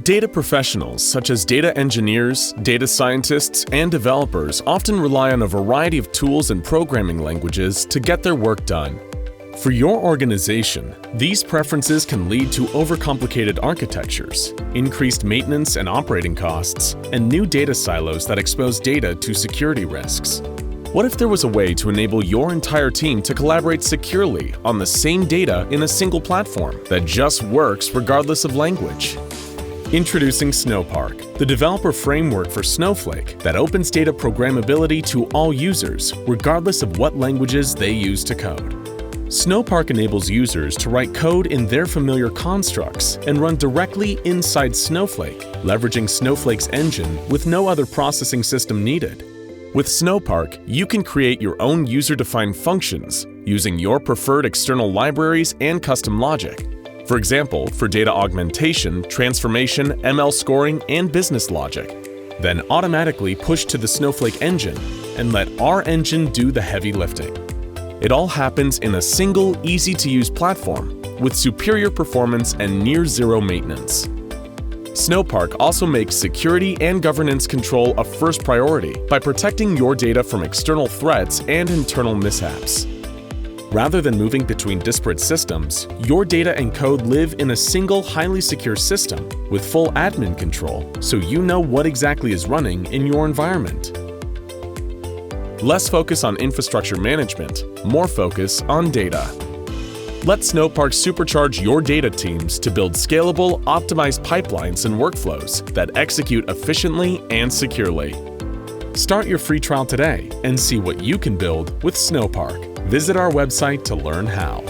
Data professionals, such as data engineers, data scientists, and developers, often rely on a variety of tools and programming languages to get their work done. For your organization, these preferences can lead to overcomplicated architectures, increased maintenance and operating costs, and new data silos that expose data to security risks. What if there was a way to enable your entire team to collaborate securely on the same data in a single platform that just works regardless of language? Introducing Snowpark, the developer framework for Snowflake that opens data programmability to all users, regardless of what languages they use to code. Snowpark enables users to write code in their familiar constructs and run directly inside Snowflake, leveraging Snowflake's engine with no other processing system needed. With Snowpark, you can create your own user-defined functions using your preferred external libraries and custom logic. For example, for data augmentation, transformation, ML scoring, and business logic. Then automatically push to the Snowflake engine and let our engine do the heavy lifting. It all happens in a single, easy-to-use platform with superior performance and near-zero maintenance. Snowpark also makes security and governance control a first priority by protecting your data from external threats and internal mishaps. Rather than moving between disparate systems, your data and code live in a single, highly secure system with full admin control, so you know what exactly is running in your environment. Less focus on infrastructure management, more focus on data. Let Snowpark supercharge your data teams to build scalable, optimized pipelines and workflows that execute efficiently and securely. Start your free trial today and see what you can build with Snowpark. Visit our website to learn how.